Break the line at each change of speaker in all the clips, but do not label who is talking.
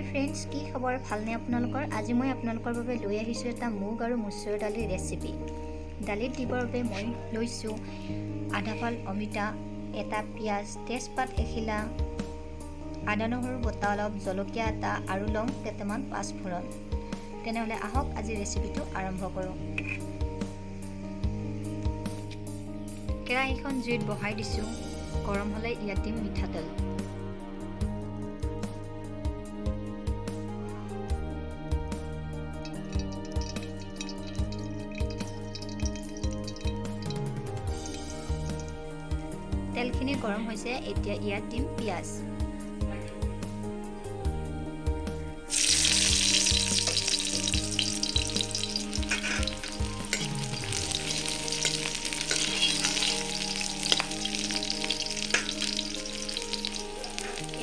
হাই friends, কি খবৰ? ভালনে আপোনালোকৰ? আজি মই আপোনালোকৰ বাবে লৈ আহিছোঁ এটা মুগ আৰু মচুৰ দালিৰ ৰেচিপি। দালিত দিবৰ বাবে মই লৈছোঁ আধা ফাল অমিতা, এটা পিঁয়াজ, তেজপাত এখিলা, আদা নহৰু বটা অলপ, জলকীয়া এটা আৰু লং কেইটামান, পাঁচফোৰণ। তেনেহ'লে আহক আজি ৰেচিপিটো আৰম্ভ কৰোঁ। কেৰাহীখন জুইত বহাই দিছোঁ। গৰম হ'লে ইয়াত দিম মিঠাতেল। তেলখিনি গৰম হৈছে, এতিয়া ইয়াত দিম পিঁয়াজ।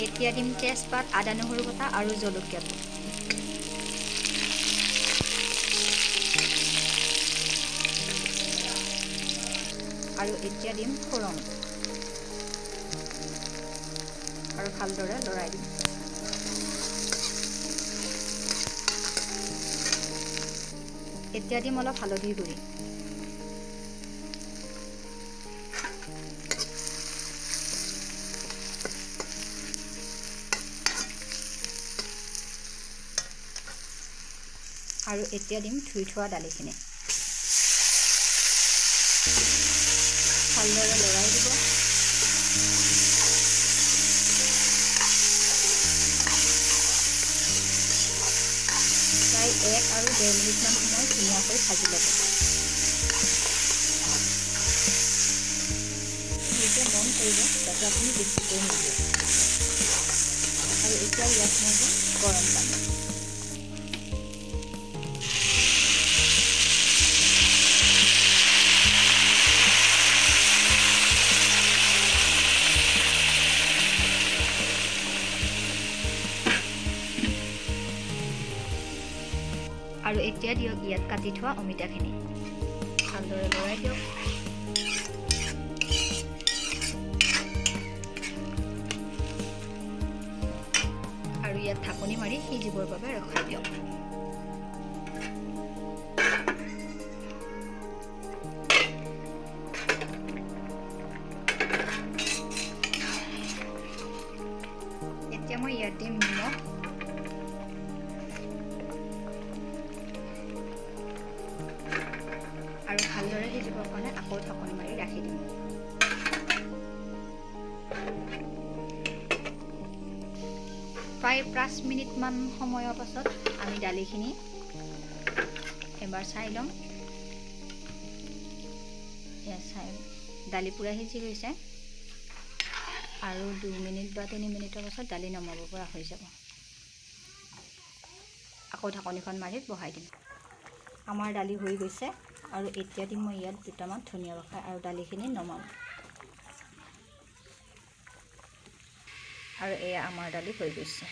এতিয়া দিম তেজপাত, আদা নহৰু বটা আৰু জলকীয়াটো। আৰু এতিয়া দিম ফোৰণ আৰু ভালদৰে লৰাই দিম। এতিয়া দিম অলপ হালধিৰ গুড়ি। আৰু এতিয়া দিম ধুই থোৱা দালিখিনি। ভালদৰে লৰাই দিব। প্ৰায় 1 আৰু 1.5 মিনিটমান সময় ধুনীয়াকৈ ভাজি ল'ব। নিজে মন কৰিব যাতে আপুনি বেছিকৈ নিদিয়ে। আৰু এতিয়া ইয়াত মই দিম গৰম পানী। আৰু এতিয়া দিয়ক ইয়াত কাটি থোৱা অমিতাখিনি। ভালদৰে লৰাই দিয়ক। আৰু ইয়াত ঢাকনি মাৰি সিজিবৰ বাবে ৰখাই দিয়ক। এতিয়া মই ইয়াত দিম নিমখ। আৰু ভালদৰে সিজিবৰ কাৰণে আকৌ ঢাকনি মাৰি ৰাখি দিম। প্ৰায় 5 মিনিটমান সময়ৰ পাছত আমি দালিখিনি এবাৰ চাই ল'ম। দালি পূৰা সিজি গৈছে। আৰু 2 মিনিট বা 3 মিনিটৰ পাছত দালি নমাব পৰা হৈ যাব। আকৌ ঢাকনিখন মাৰি বহাই দিম। আমাৰ দালি হৈ গৈছে। আৰু এতিয়া দিম মই ইয়াত দুটামান ধনিয়া পত্তা আৰু দালিখিনি নমাম। আৰু এয়া আমাৰ দালি হৈ গৈছে।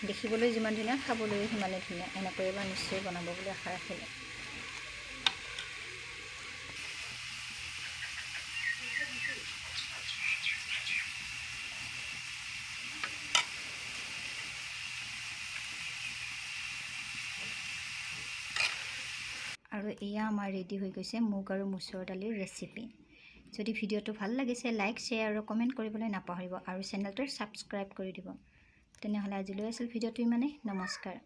দেখিবলৈ যিমান ধুনীয়া, খাবলৈ সিমানেই ধুনীয়া। এনেকৈ এবাৰ নিশ্চয় বনাব বুলি আশা ৰাখিলোঁ। আৰু এয়া আমাৰ ৰেডি হৈ গৈছে মুগ আৰু মচুৰ দালিৰ ৰেচিপি। যদি ভিডিঅ'টো ভাল লাগিছে লাইক, শ্বেয়াৰ আৰু কমেণ্ট কৰিবলৈ নাপাহৰিব আৰু চেনেলটো ছাবস্ক্ৰাইব কৰি দিব। তেনেহ'লে আজিলৈ আছিল ভিডিঅ'টো ইমানেই। নমস্কাৰ।